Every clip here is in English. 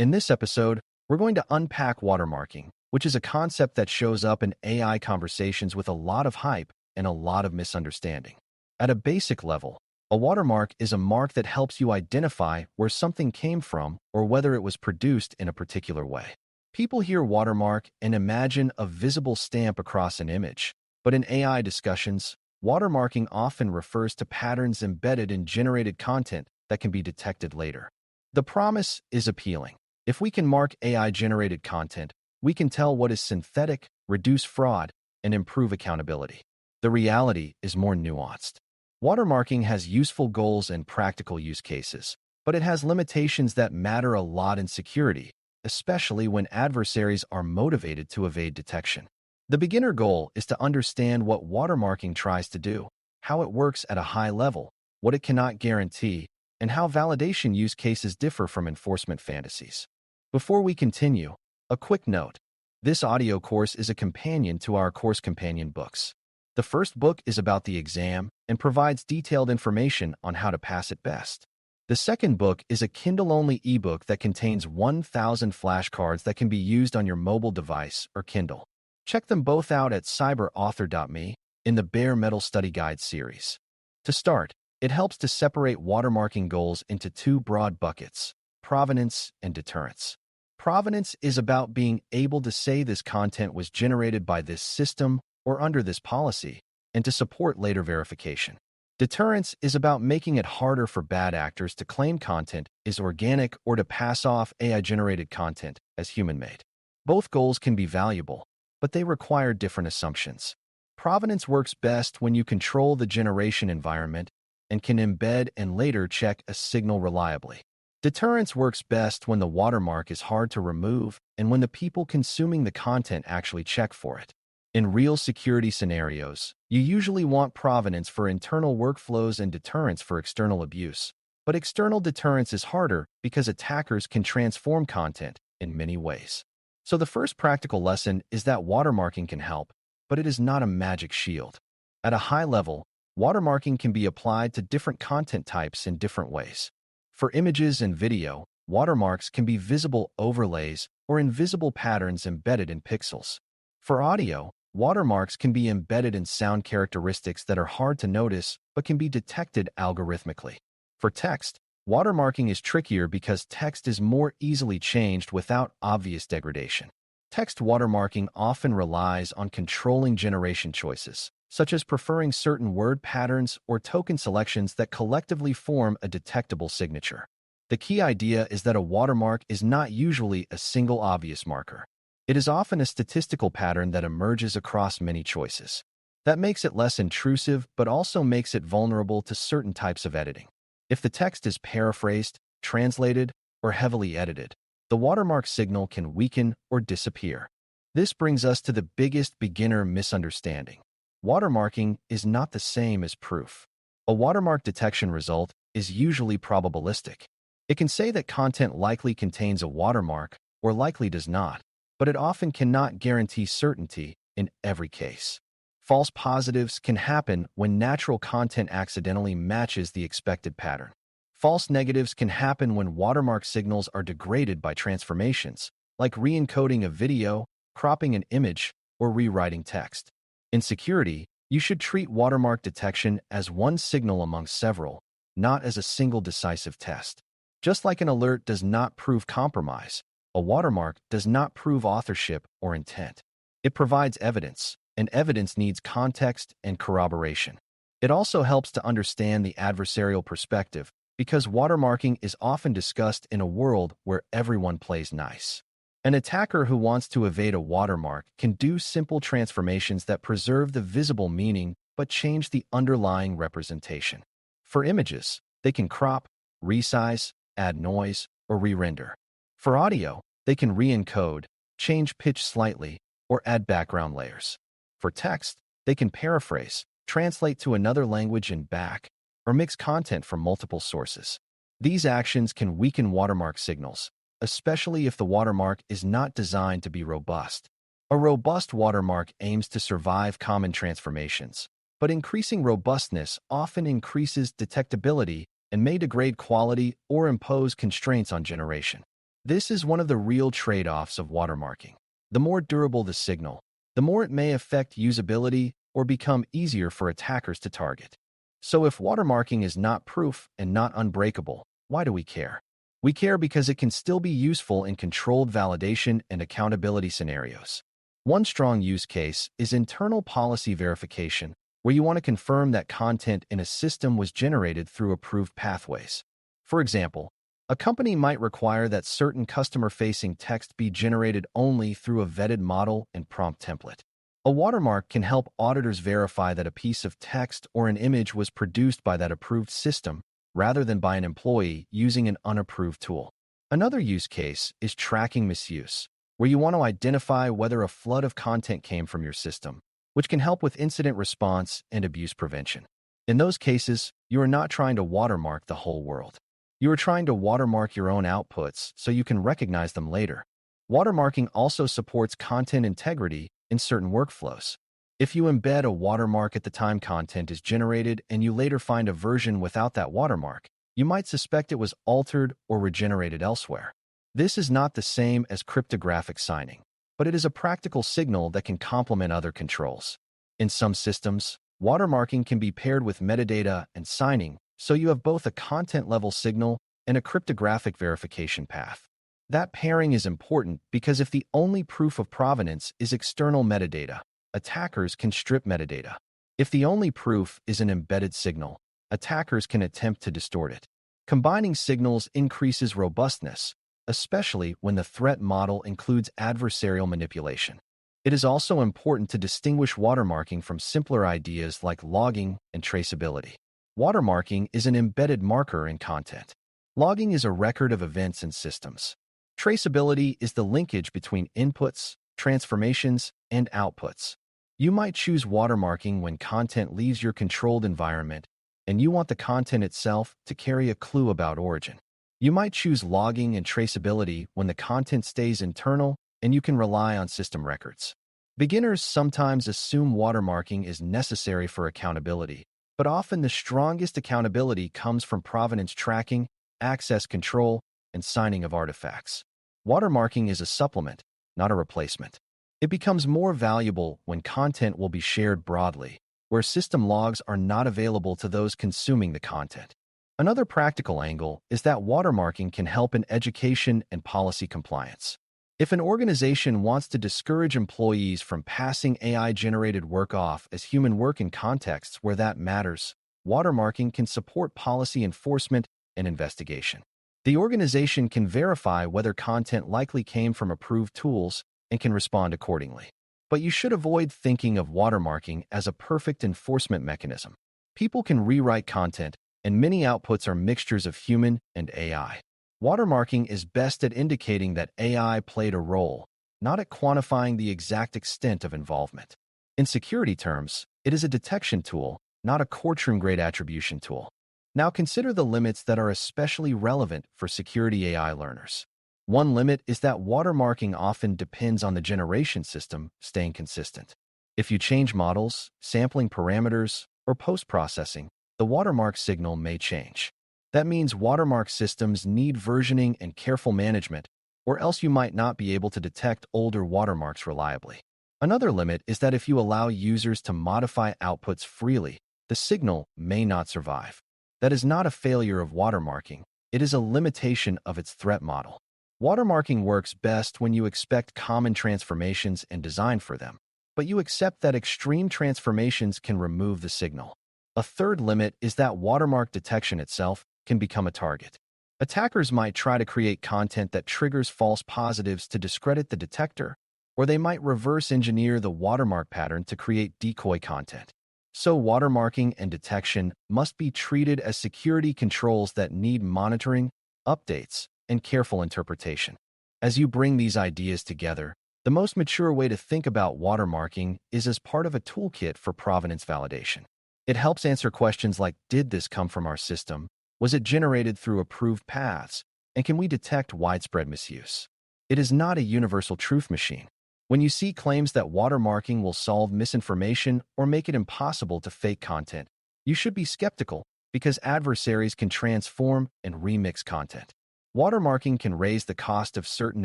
In this episode, we're going to unpack watermarking, which is a concept that shows up in AI conversations with a lot of hype and a lot of misunderstanding. At a basic level, a watermark is a mark that helps you identify where something came from or whether it was produced in a particular way. People hear watermark and imagine a visible stamp across an image, but in AI discussions, watermarking often refers to patterns embedded in generated content that can be detected later. The promise is appealing. If we can mark AI-generated content, we can tell what is synthetic, reduce fraud, and improve accountability. The reality is more nuanced. Watermarking has useful goals and practical use cases, but it has limitations that matter a lot in security, especially when adversaries are motivated to evade detection. The beginner goal is to understand what watermarking tries to do, how it works at a high level, what it cannot guarantee, and how validation use cases differ from enforcement fantasies. Before we continue, a quick note. This audio course is a companion to our course companion books. The first book is about the exam and provides detailed information on how to pass it best. The second book is a Kindle-only ebook that contains 1,000 flashcards that can be used on your mobile device or Kindle. Check them both out at cyber.author.me in the Bare Metal Study Guide series. To start, it helps to separate watermarking goals into two broad buckets: provenance and deterrence. Provenance is about being able to say this content was generated by this system or under this policy, and to support later verification. Deterrence is about making it harder for bad actors to claim content is organic or to pass off AI-generated content as human-made. Both goals can be valuable, but they require different assumptions. Provenance works best when you control the generation environment and can embed and later check a signal reliably. Deterrence works best when the watermark is hard to remove and when the people consuming the content actually check for it. In real security scenarios, you usually want provenance for internal workflows and deterrence for external abuse. But external deterrence is harder because attackers can transform content in many ways. So the first practical lesson is that watermarking can help, but it is not a magic shield. At a high level, watermarking can be applied to different content types in different ways. For images and video, watermarks can be visible overlays or invisible patterns embedded in pixels. For audio, watermarks can be embedded in sound characteristics that are hard to notice but can be detected algorithmically. For text, watermarking is trickier because text is more easily changed without obvious degradation. Text watermarking often relies on controlling generation choices, such as preferring certain word patterns or token selections that collectively form a detectable signature. The key idea is that a watermark is not usually a single obvious marker. It is often a statistical pattern that emerges across many choices. That makes it less intrusive, but also makes it vulnerable to certain types of editing. If the text is paraphrased, translated, or heavily edited, the watermark signal can weaken or disappear. This brings us to the biggest beginner misunderstanding. Watermarking is not the same as proof. A watermark detection result is usually probabilistic. It can say that content likely contains a watermark or likely does not, but it often cannot guarantee certainty in every case. False positives can happen when natural content accidentally matches the expected pattern. False negatives can happen when watermark signals are degraded by transformations, like re-encoding a video, cropping an image, or rewriting text. In security, you should treat watermark detection as one signal among several, not as a single decisive test. Just like an alert does not prove compromise, a watermark does not prove authorship or intent. It provides evidence, and evidence needs context and corroboration. It also helps to understand the adversarial perspective because watermarking is often discussed in a world where everyone plays nice. An attacker who wants to evade a watermark can do simple transformations that preserve the visible meaning but change the underlying representation. For images, they can crop, resize, add noise, or re-render. For audio, they can re-encode, change pitch slightly, or add background layers. For text, they can paraphrase, translate to another language and back, or mix content from multiple sources. These actions can weaken watermark signals, especially if the watermark is not designed to be robust. A robust watermark aims to survive common transformations, but increasing robustness often increases detectability and may degrade quality or impose constraints on generation. This is one of the real trade-offs of watermarking. The more durable the signal, the more it may affect usability or become easier for attackers to target. So if watermarking is not proof and not unbreakable, why do we care? We care because it can still be useful in controlled validation and accountability scenarios. One strong use case is internal policy verification, where you want to confirm that content in a system was generated through approved pathways. For example, a company might require that certain customer-facing text be generated only through a vetted model and prompt template. A watermark can help auditors verify that a piece of text or an image was produced by that approved system rather than by an employee using an unapproved tool. Another use case is tracking misuse, where you want to identify whether a flood of content came from your system, which can help with incident response and abuse prevention. In those cases, you are not trying to watermark the whole world. You are trying to watermark your own outputs so you can recognize them later. Watermarking also supports content integrity in certain workflows. If you embed a watermark at the time content is generated and you later find a version without that watermark, you might suspect it was altered or regenerated elsewhere. This is not the same as cryptographic signing, but it is a practical signal that can complement other controls. In some systems, watermarking can be paired with metadata and signing, so you have both a content-level signal and a cryptographic verification path. That pairing is important because if the only proof of provenance is external metadata, attackers can strip metadata. If the only proof is an embedded signal, attackers can attempt to distort it. Combining signals increases robustness, especially when the threat model includes adversarial manipulation. It is also important to distinguish watermarking from simpler ideas like logging and traceability. Watermarking is an embedded marker in content. Logging is a record of events and systems. Traceability is the linkage between inputs, transformations, and outputs. You might choose watermarking when content leaves your controlled environment and you want the content itself to carry a clue about origin. You might choose logging and traceability when the content stays internal and you can rely on system records. Beginners sometimes assume watermarking is necessary for accountability, but often the strongest accountability comes from provenance tracking, access control, and signing of artifacts. Watermarking is a supplement, not a replacement. It becomes more valuable when content will be shared broadly, where system logs are not available to those consuming the content. Another practical angle is that watermarking can help in education and policy compliance. If an organization wants to discourage employees from passing AI-generated work off as human work in contexts where that matters, watermarking can support policy enforcement and investigation. The organization can verify whether content likely came from approved tools and can respond accordingly. But you should avoid thinking of watermarking as a perfect enforcement mechanism. People can rewrite content, and many outputs are mixtures of human and AI. Watermarking is best at indicating that AI played a role, not at quantifying the exact extent of involvement. In security terms, it is a detection tool, not a courtroom-grade attribution tool. Now consider the limits that are especially relevant for security AI learners. One limit is that watermarking often depends on the generation system staying consistent. If you change models, sampling parameters, or post-processing, the watermark signal may change. That means watermark systems need versioning and careful management, or else you might not be able to detect older watermarks reliably. Another limit is that if you allow users to modify outputs freely, the signal may not survive. That is not a failure of watermarking, it is a limitation of its threat model. Watermarking works best when you expect common transformations and design for them, but you accept that extreme transformations can remove the signal. A third limit is that watermark detection itself can become a target. Attackers might try to create content that triggers false positives to discredit the detector, or they might reverse engineer the watermark pattern to create decoy content. So watermarking and detection must be treated as security controls that need monitoring, updates, and careful interpretation. As you bring these ideas together, the most mature way to think about watermarking is as part of a toolkit for provenance validation. It helps answer questions like, did this come from our system? Was it generated through approved paths? And can we detect widespread misuse? It is not a universal truth machine. When you see claims that watermarking will solve misinformation or make it impossible to fake content, you should be skeptical because adversaries can transform and remix content. Watermarking can raise the cost of certain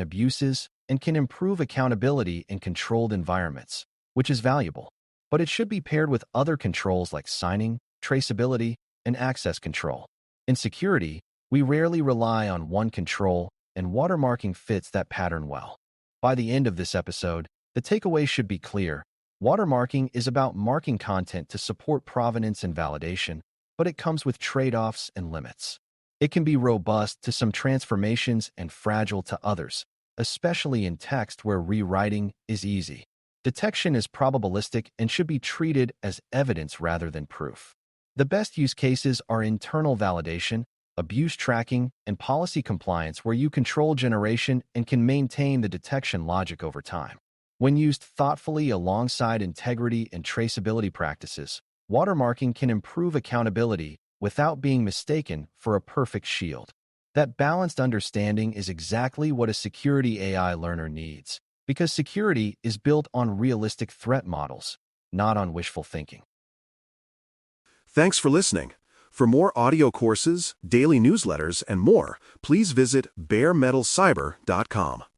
abuses and can improve accountability in controlled environments, which is valuable. But it should be paired with other controls like signing, traceability, and access control. In security, we rarely rely on one control, and watermarking fits that pattern well. By the end of this episode, the takeaway should be clear. Watermarking is about marking content to support provenance and validation, but it comes with trade-offs and limits. It can be robust to some transformations and fragile to others, especially in text where rewriting is easy. Detection is probabilistic and should be treated as evidence rather than proof. The best use cases are internal validation, abuse tracking, and policy compliance where you control generation and can maintain the detection logic over time. When used thoughtfully alongside integrity and traceability practices, watermarking can improve accountability without being mistaken for a perfect shield. That balanced understanding is exactly what a security AI learner needs, because security is built on realistic threat models, not on wishful thinking. Thanks for listening. For more audio courses, daily newsletters, and more, please visit DailyCyber.News.